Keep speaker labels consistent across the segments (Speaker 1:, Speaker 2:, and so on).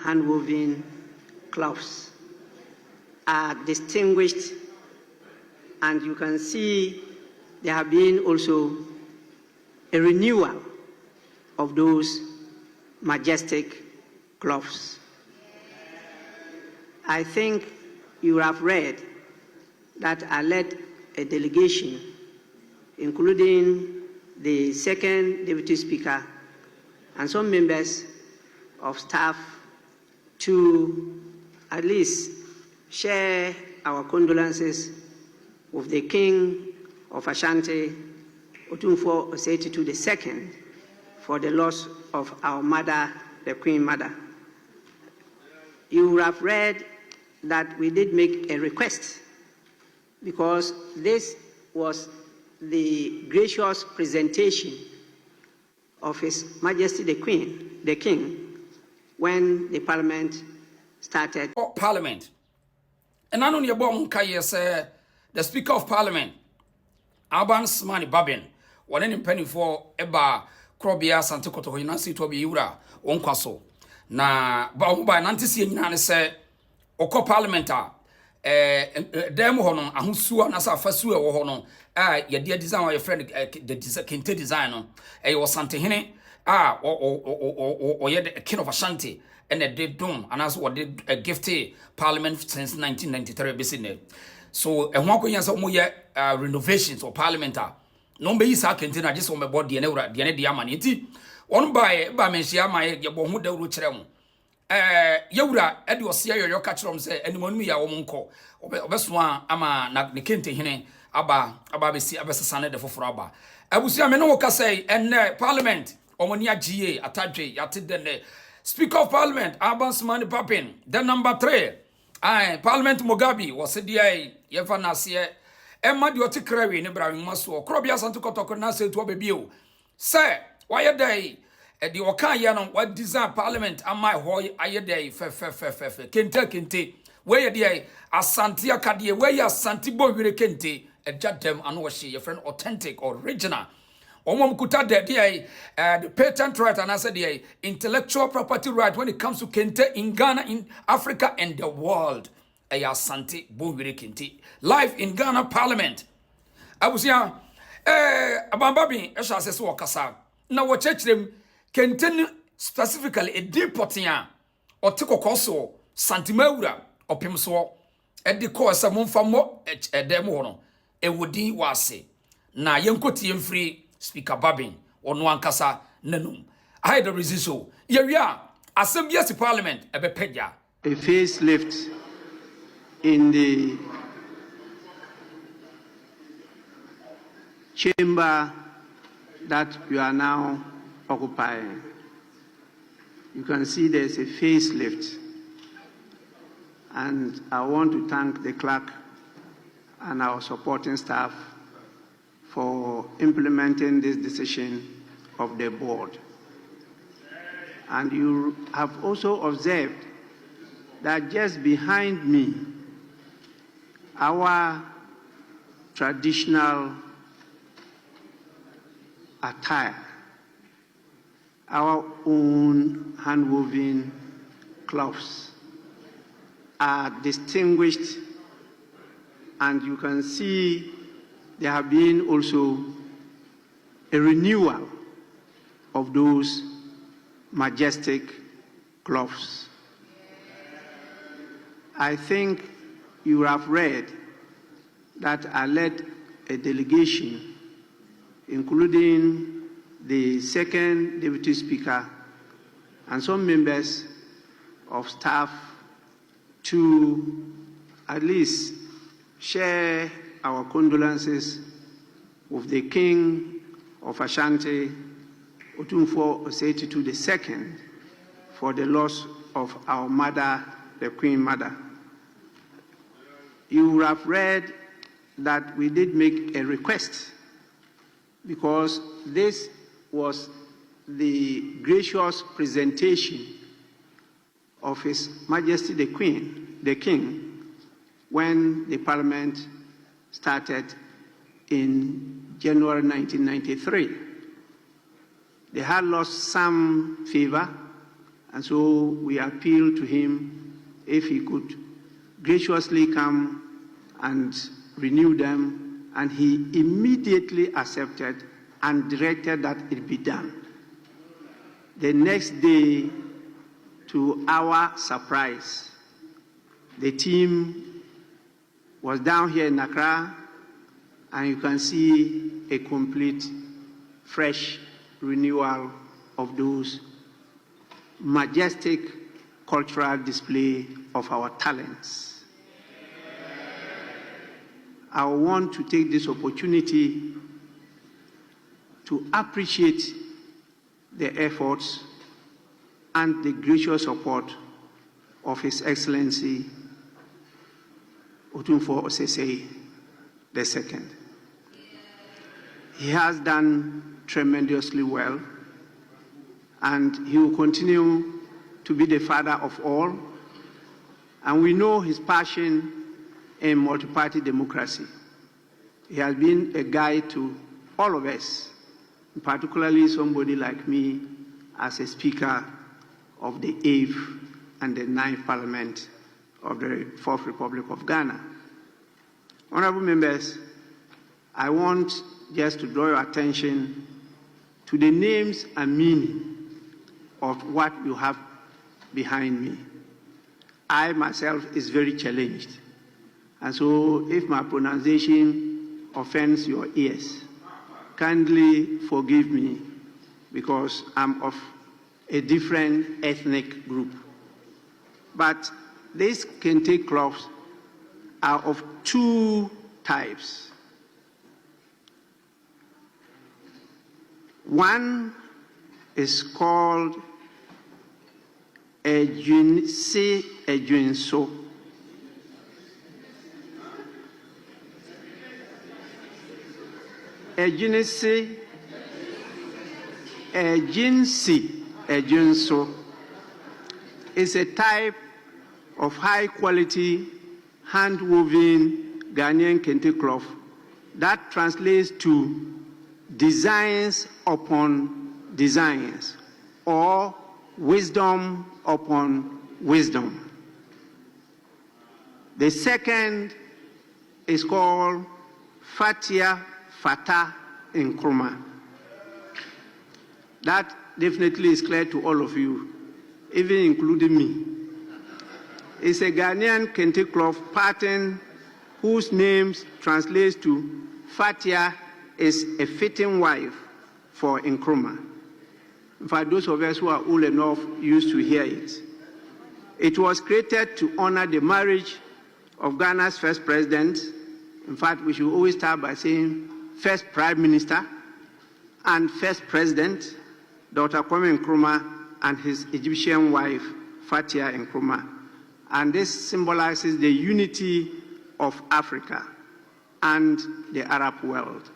Speaker 1: hand-woven cloths are distinguished, and you can see there have been also a renewal of those majestic cloths. I think you have read that I led a delegation, including the second Deputy Speaker and some members of staff, to at least share our condolences with the King of Ashanti, Otumfour II, for the loss of our mother, the Queen Mother. You have read that we did make a request because this was the gracious presentation of His Majesty the Queen, the King, when the Parliament started.
Speaker 2: Parliament. And I know your bomb say the Speaker of Parliament, Bagbin, one in penny for Eba Krobia Santokoto, Nasi Tobi Ura, Onkwaso. Na ba nantisi nyina ne se okọ parliamenta dem ho no ahosuo na sa fasu e wo ho no ye de design your friend the Kente design no Asantehene o ye the King of Ashanti and a did dom and as what did a gifted parliament since 1993 business. So and one konya say mo ye renovations or parliamentar no be isa Kente na just on my body and the ne amani ti one by menshia my ye bo hu dawro kire mo yewura ede osia yoyo ka kire mo say animonu ya wo nko obeso ama na ne Kente hene aba besi abesesa ne de foforo aba abusia me no wo ka say enne parliament omoni agie atadwe yate de Speaker of Parliament Asantehene Papin the number 3 Parliament Mugabe was the yefa nase emma de otikrawe ne brawe maso krobia santo kotoko na se to bebio say why day the okan ye no what design parliament am my hoy aye day fe Kente where dey Asante akade where Asante bohwere Kente ejadem ano wo hye your friend authentic original Omomkuta the patent right and I said the intellectual property right when it comes to Kente in Ghana, in Africa, and the world. Asante bohwere Kente live in Ghana Parliament. I was here. Bagbin shall say so kasa. Now what church them Kente specifically a deportia or tikokoso santimaura or pimso at the course of monfamo a demo no e wodi wase na yenkoti free Speaker Bagbin or no ankasa nanum. I had a resist. Here we are. Assembly Parliament a bepedia.
Speaker 1: A facelift in the chamber that you are now occupying. You can see there's a facelift. And I want to thank the clerk and our supporting staff for implementing this decision of the board. And you have also observed that just behind me, our traditional attire, our own hand-woven cloths are distinguished, and you can see there have been also a renewal of those majestic cloths. I think you have read that I led a delegation, including the second Deputy Speaker and some members of staff, to at least share our condolences with the King of Ashanti, Otumfour II, for the loss of our mother, the Queen Mother. You have read that we did make a request because this was the gracious presentation of His Majesty the Queen, the King, when the Parliament started in January 1993. They had lost some favor
Speaker 3: And so we appeal to him if he could graciously come and renew them, and he immediately accepted and directed that it be done. The next day, to our surprise, the team was down here in Accra, and you can see a complete, fresh renewal of those majestic cultural display of our talents. I want to take this opportunity to appreciate the efforts and the gracious support of His Excellency Otumfour II. He has done tremendously well, and he will continue to be the father of all. And we know his passion in multi-party democracy. He has been a guide to all of us, particularly somebody like me as a speaker of the 8th and the 9th Parliament of the 4th Republic of Ghana. Honorable members, I want just to draw your attention to the names and meaning of what you have behind me. I myself is very challenged, and so if my pronunciation offends your ears, kindly forgive me, because I'm of a different ethnic group. But these Kente cloths are of two types. One is called Ejunse Ejunso. Ejunse Ejunsi Ejunso is a type of high-quality, hand-woven Ghanaian Kente cloth that translates to designs upon designs, or wisdom upon wisdom. The second is called Fatia Fata Nkrumah. That definitely is clear to all of you, even including me. It's a Ghanaian Kente cloth pattern whose name translates to Fatia is a fitting wife for Nkrumah. In fact, those of us who are old enough used to hear it. It was created to honor the marriage of Ghana's first president. In fact, we should always start by saying first Prime Minister and first President, Dr. Kwame Nkrumah, and his Egyptian wife, Fatia Nkrumah. And this symbolizes the unity of Africa and the Arab world.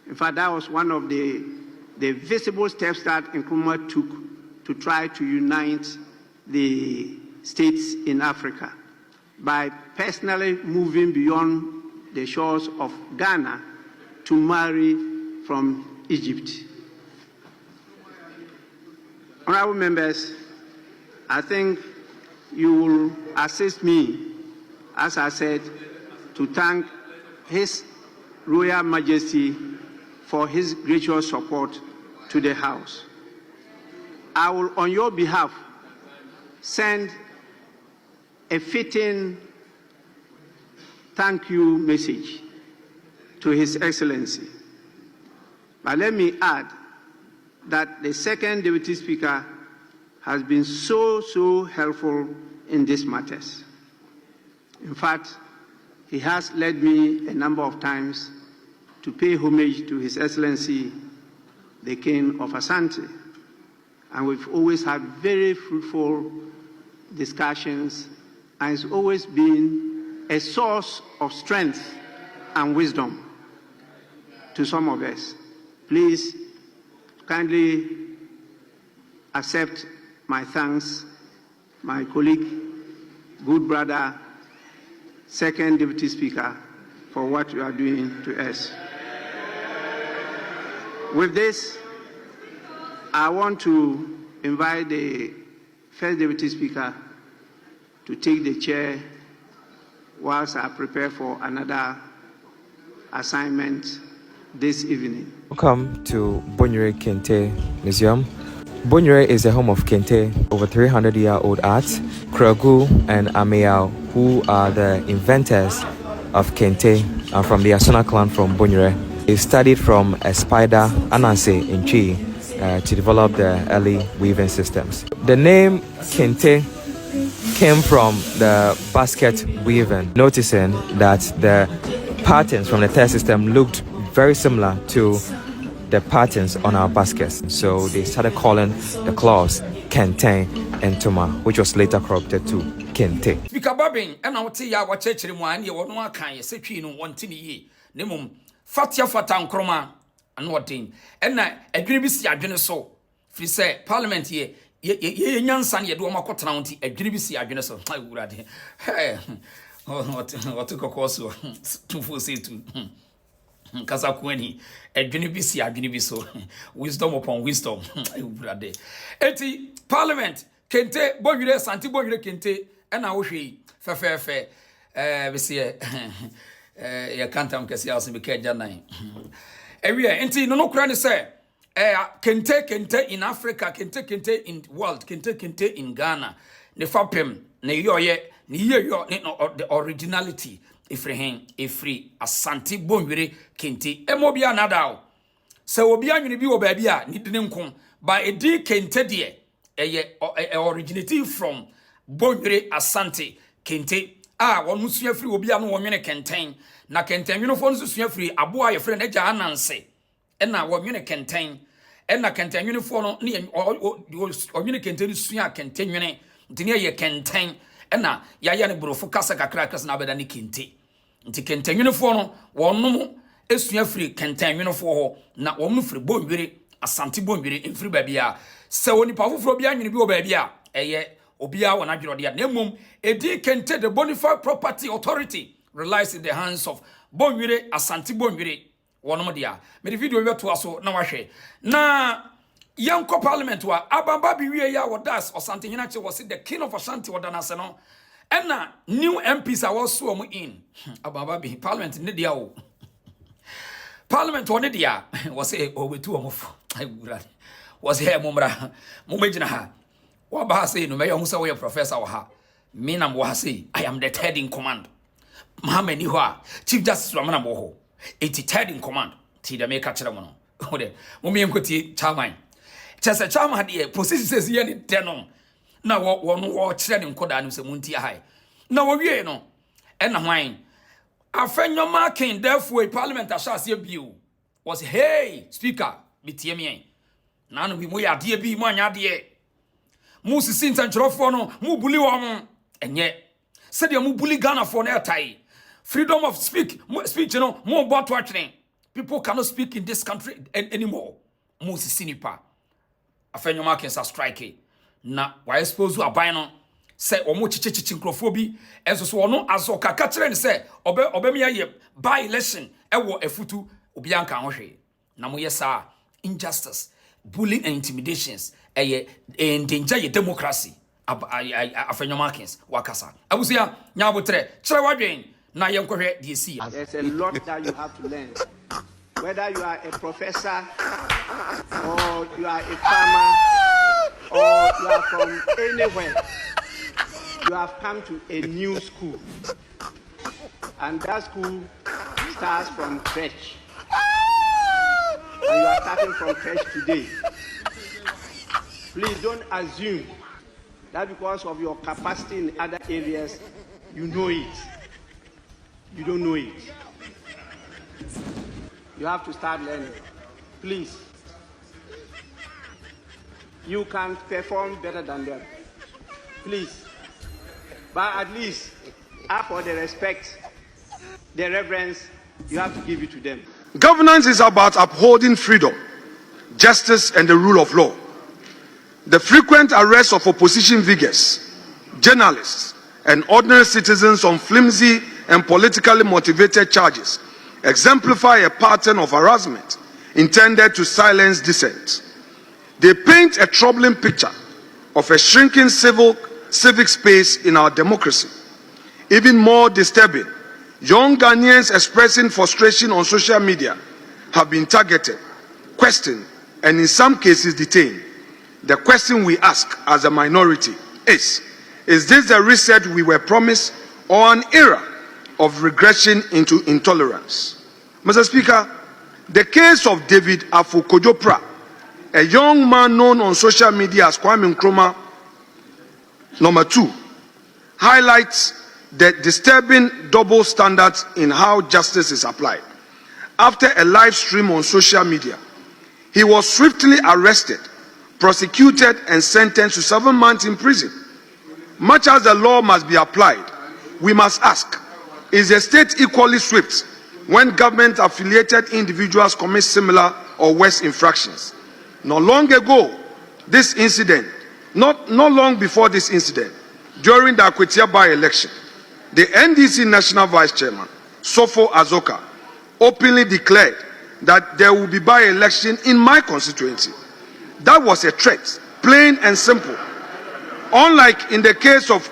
Speaker 3: In fact, that was one of the visible steps that Nkrumah took to try to unite the states in Africa by personally moving beyond the shores of Ghana to marry from Egypt. Honorable members, I think you will assist me, as I said, to thank His Royal Majesty for his gracious support to the House. I will, on your behalf, send a fitting thank you message to His Excellency. But let me add that the second Deputy Speaker has been so helpful in these matters. In fact, he has led me a number of times to pay homage to His Excellency, the King of Asante. And we've always had very fruitful discussions, and it's always been a source of strength and wisdom to some of us. Please kindly accept my thanks, my colleague, good brother, second Deputy Speaker, for what you are doing to us. With this, I want to invite the First Deputy Speaker to take the chair whilst I prepare for another assignment this evening.
Speaker 4: Welcome to Bonyere Kente Museum. Bonyere is the home of Kente, over 300-year-old art. Kragu and Ameao, who are the inventors of Kente, are from the Asuna clan from Bonyere. They studied from a spider, Ananse in Chi, to develop the early weaving systems. The name Kente came from the basket weaving, noticing that the patterns from the third system looked very similar to the patterns on our baskets. So they started calling the cloths Kente and Toma, which was later corrupted to Kente.
Speaker 2: Speaker Bagbin, and I'll tell you what church in one year, one kind of say, no one tinny, Nemum, Fatia Fatan Croma, and what thing. And I agree with you, so. If you say Parliament here, young son, you do my county, agree with you, I would add. Hey, what took a course to foresee to. Kazakweni, a Guinea so wisdom upon wisdom. Eti Parliament, Kente, Bonyere, Santi Bonyere Kente, and I wish fair, we see a cantam Cassias and Bicade Janai. Every year, enti no crane say, Kente in Africa, Kente in world, Kente in Ghana, the Fapem, ne yo the originality. Ifri Asante Bonyere Kente emobia nadao se obia nwene bi wo ba bia ni dine nkon by a d Kente de originating from Bonyere Asante Kente wonu sua firi obia no wonwene kenten na kenten nwene fo no sua firi aboa ye fere na ja ananse na wonwene kenten na kenten nwene fo no ne onwene kenten sua kenten nwene ntine ye kenten na ya ne burofo kasa kakra na beda ne Kente nti kenten nwinefo no wonnom esua firi kenten nwinefo ho na wonnom firi Bonyere Asante Bonyere mfiri babia se woni pa foforo bia nwine bi wo babia obia wona dwero na mom edi Kente the Bonify Property Authority relies in the hands of Bonyere Asante Bonyere wonnom dia me the video we to aso na wahwe na yanko parliament wa abamba bi wie ya wodas Asantehene che was the king of Ashanti wodanase no ena new MPs are also in abamba bi parliament ne dia o parliament one dia was a obetu omofo was here mumra mumejina ha wa ba say no me yo say we professor wa ha me na mo ha say I am the third in command Muhammad ni ho a chief justice wa na mo ho 83rd in command ti da me ka kire mo no ode mo me nkoti chairman chese chairman had position says here ni denom na wo kire ni nkoda no se munti ahai na wo wie no na hwan afenyo marking therefore parliament ashase biu was hey speaker bitie me na no bi mo ya de bi mo anya de mu sisi ntanchorofo no mu buli wo mo enye se de mu buli Ghana for na tai freedom of speech no mo bo to atwene people cannot speak in this country anymore mu sisi nipa afenyo marking sa strike na why suppose aban no se omo chichichi nkrofo bi enso so ono azo kaka kire ne se obem ye by election ewo afutu obi anka ho hwe na mo yesa injustice bullying and intimidations endanger your democracy afenyo markings wakasa abusia nya abotre kire wadwen na yenkohwe de esi.
Speaker 3: There's a lot that you have to learn, whether you are a professor or you are a farmer or you are from anywhere. You have come to a new school, and that school starts from crèche, and you are starting from crèche today. Please don't assume that because of your capacity in other areas, you know it. You don't know it. You have to start learning. Please. You can perform better than them. Please. But at least, for the respect, the reverence, you have to give it to them.
Speaker 5: Governance is about upholding freedom, justice, and the rule of law. The frequent arrests of opposition figures, journalists, and ordinary citizens on flimsy and politically motivated charges exemplify a pattern of harassment intended to silence dissent. They paint a troubling picture of a shrinking civic space in our democracy. Even more disturbing, young Ghanaians expressing frustration on social media have been targeted, questioned, and in some cases detained. The question we ask as a minority is this the reset we were promised or an era of regression into intolerance? Mr. Speaker, the case of David Afo-Kojo-Pra, a young man known on social media as Kwame Nkrumah #2, highlights the disturbing double standards in how justice is applied. After a live stream on social media, he was swiftly arrested, prosecuted, and sentenced to 7 months in prison. Much as the law must be applied, we must ask, is the state equally swift when government-affiliated individuals commit similar or worse infractions? Not long before this incident, during the Akwetia by-election, the NDC National Vice Chairman, Sofo Azoka, openly declared that there will be by-election in my constituency. That was a threat, plain and simple. Unlike in the case of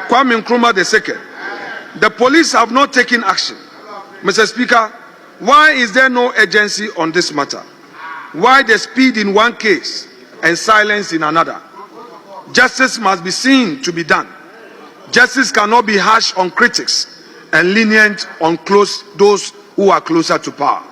Speaker 5: Kwame Nkrumah II, the police have not taken action. Mr. Speaker, why is there no urgency on this matter? Why the speed in one case and silence in another? Justice must be seen to be done. Justice cannot be harsh on critics and lenient on those who are closer to power.